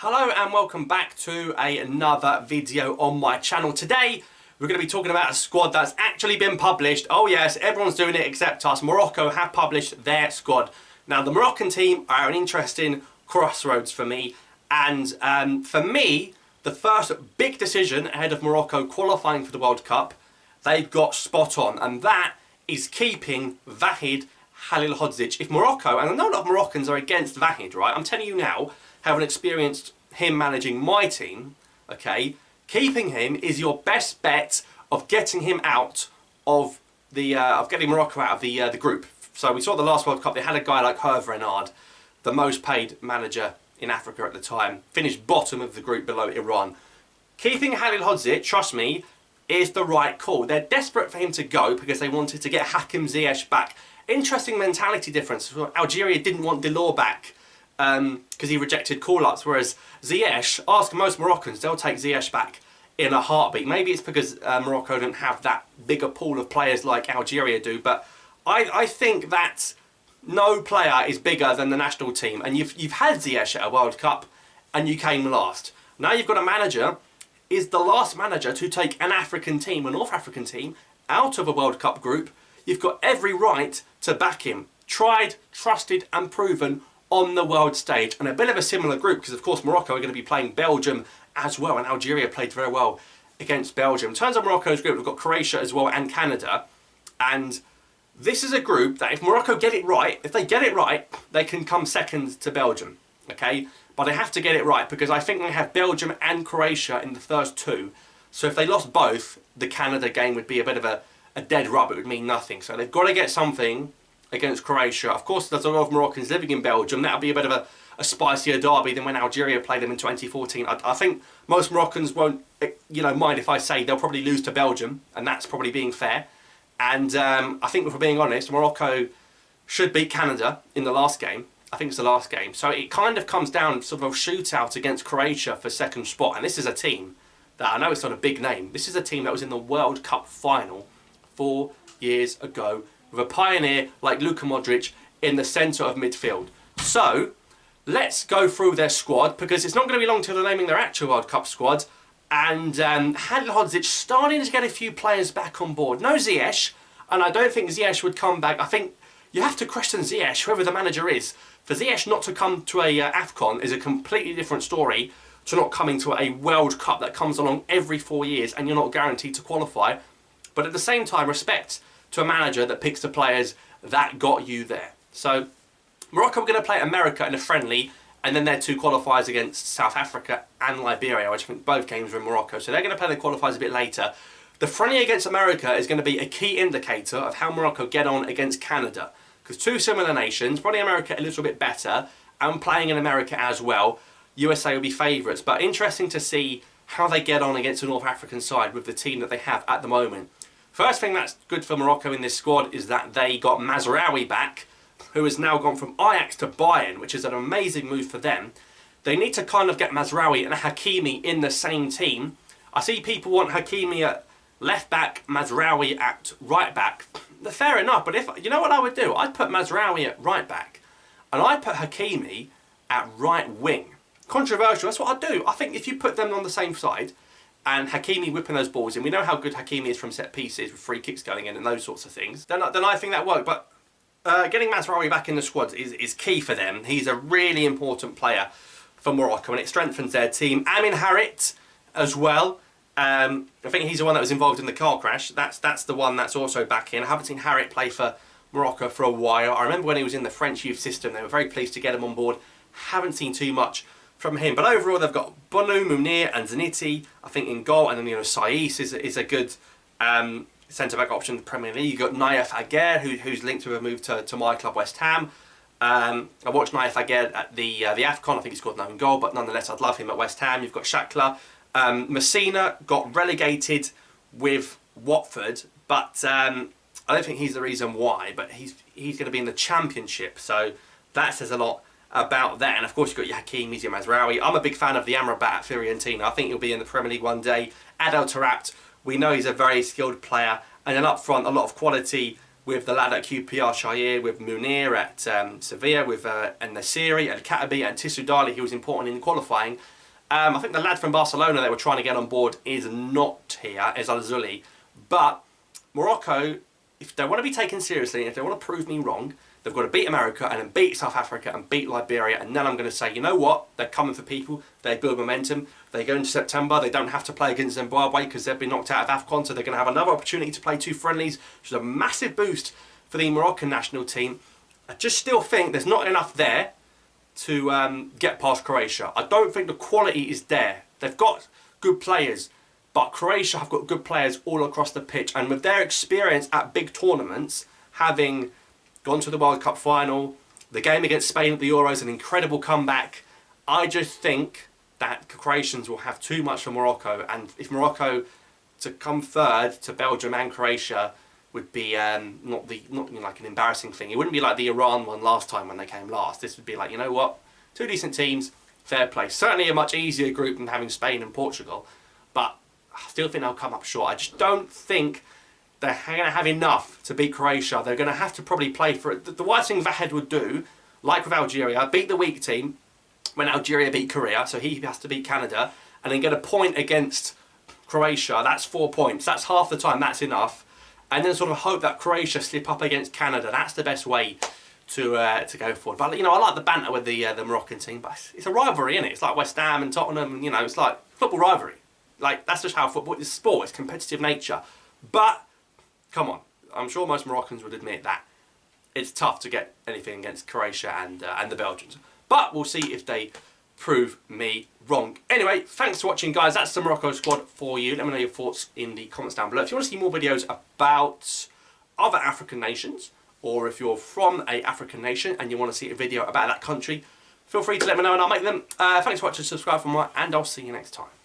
Hello and welcome back to another video on my channel. Today we're going to be talking about a squad that's actually been published. Oh yes, everyone's doing it except us. Morocco have published their squad. Now the Moroccan team are an interesting crossroads for me, and for me the first big decision ahead of Morocco qualifying for the World Cup they've got spot on, and that is keeping Halilhodzic. If Morocco, and I know a lot of Moroccans are against Vahid, right? I'm telling you now, having experienced him managing my team, okay, keeping him is your best bet of getting him out of the getting Morocco out of the group. So we saw at the last World Cup they had a guy like Hervé Renard, the most paid manager in Africa at the time, finished bottom of the group below Iran. Keeping Halilhodzic, trust me, is the right call. They're desperate for him to go because they wanted to get Hakim Ziyech back. Interesting mentality difference. Algeria didn't want Delors back because he rejected call-ups, whereas Ziyech, ask most Moroccans, they'll take Ziyech back in a heartbeat. Maybe it's because Morocco don't have that bigger pool of players like Algeria do, but I think that no player is bigger than the national team, and you've had Ziyech at a World Cup and you came last. Now you've got a manager, is the last manager to take an African team, a North African team, out of a World Cup group. You've got every right to back him. Tried, trusted and proven on the world stage. And a bit of a similar group because of course Morocco are going to be playing Belgium as well, and Algeria played very well against Belgium. In terms of Morocco's group, we've got Croatia as well and Canada. And this is a group that if Morocco get it right, if they get it right, they can come second to Belgium. Okay? But they have to get it right because I think they have Belgium and Croatia in the first two. So if they lost both, the Canada game would be a bit of a dead rub. It would mean nothing. So they've got to get something against Croatia. Of course, there's a lot of Moroccans living in Belgium. That'll be a bit of a spicier derby than when Algeria played them in 2014. I think most Moroccans won't, mind if I say they'll probably lose to Belgium, and that's probably being fair. And I think if we're being honest, Morocco should beat Canada in the last game. I think it's the last game. So it kind of comes down sort of a shootout against Croatia for second spot. And this is a team that, I know it's not a big name, this is a team that was in the World Cup final 4 years ago with a pioneer like Luka Modric in the centre of midfield. So let's go through their squad because it's not going to be long till they're naming their actual World Cup squad. And Halilhodzic starting to get a few players back on board. No Ziyech, and I don't think Ziyech would come back. I think you have to question Ziyech, whoever the manager is. For Ziyech not to come to a AFCON is a completely different story to not coming to a World Cup that comes along every 4 years and you're not guaranteed to qualify. But at the same time, respect to a manager that picks the players that got you there. So Morocco are going to play America in a friendly, and then their two qualifiers against South Africa and Liberia, which I think both games are in Morocco. So they're going to play the qualifiers a bit later. The friendly against America is going to be a key indicator of how Morocco get on against Canada. Because two similar nations, probably America a little bit better, and playing in America as well, USA will be favourites. But interesting to see how they get on against the North African side with the team that they have at the moment. First thing that's good for Morocco in this squad is that they got MAZRAOui back, who has now gone from Ajax to Bayern, which is an amazing move for them. They need to kind of get MAZRAOui and Hakimi in the same team. I see people want Hakimi at left back, MAZRAOui at right back. Fair enough, but if you know what I would do? I'd put MAZRAOui at right back, and I'd put Hakimi at right wing. Controversial, that's what I'd do. I think if you put them on the same side, and Hakimi whipping those balls in, we know how good Hakimi is from set pieces with free kicks going in and those sorts of things, then I think that worked. But getting MAZRAOui back in the squad is key for them. He's a really important player for Morocco and it strengthens their team. HARIT as well. I think he's the one that was involved in the car crash. That's the one that's also back in. I haven't seen HARIT play for Morocco for a while. I remember when he was in the French youth system, they were very pleased to get him on board. Haven't seen too much from him, but overall they've got Bonu, Mounir and Zaniti, I think, in goal, and then Saiss is a good centre-back option in the Premier League. You've got Naif Aguerd, who's linked to a move to my club, West Ham. I watched Naif Aguerd at the AFCON. I think he scored an own goal, but nonetheless I'd love him at West Ham. You've got Shakla. Messina got relegated with Watford, but I don't think he's the reason why, but he's going to be in the Championship, so that says a lot about that. And of course you've got your Hakimi, your MAZRAOui. I'm a big fan of the Amrabat at Fiorentina. I think he'll be in the Premier League one day. Adel Taarabt, we know he's a very skilled player, and then up front a lot of quality with the lad at QPR, Shahir, with Munir at Sevilla, with El-Nasiri, El-Katabi and Tissoudali, who was important in qualifying. I think the lad from Barcelona they were trying to get on board is not here, is Al-Zuli. But Morocco, if they want to be taken seriously, and if they want to prove me wrong, they've got to beat America and then beat South Africa and beat Liberia, and then I'm going to say, you know what, they're coming for people, they build momentum, they go into September, they don't have to play against Zimbabwe because they've been knocked out of AFCON, so they're going to have another opportunity to play 2 friendlies, which is a massive boost for the Moroccan national team. I just still think there's not enough there to get past Croatia. I don't think the quality is there. They've got good players, but Croatia have got good players all across the pitch, and with their experience at big tournaments, having gone to the World Cup final, the game against Spain at the Euros, an incredible comeback, I just think that Croatians will have too much for Morocco, and if Morocco to come third to Belgium and Croatia would be not like an embarrassing thing. It wouldn't be like the Iran one last time when they came last. This would be like, you know what, 2 decent teams, fair play. Certainly a much easier group than having Spain and Portugal, but I still think they'll come up short. I just don't think they're going to have enough to beat Croatia. They're going to have to probably play for it. The worst thing Vahed would do, like with Algeria, beat the weak team when Algeria beat Korea, so he has to beat Canada, and then get a point against Croatia. That's 4 points. That's half the time. That's enough. And then sort of hope that Croatia slip up against Canada. That's the best way to go forward. But, you know, I like the banter with the Moroccan team, but it's a rivalry, isn't it? It's like West Ham and Tottenham, and, you know, it's like football rivalry. Like, that's just how football is. Sport, it's competitive nature. But come on, I'm sure most Moroccans would admit that it's tough to get anything against Croatia and the Belgians. But we'll see if they prove me wrong. Anyway, thanks for watching, guys. That's the Morocco squad for you. Let me know your thoughts in the comments down below. If you want to see more videos about other African nations, or if you're from an African nation and you want to see a video about that country, feel free to let me know and I'll make them. Thanks for watching, subscribe for more, and I'll see you next time.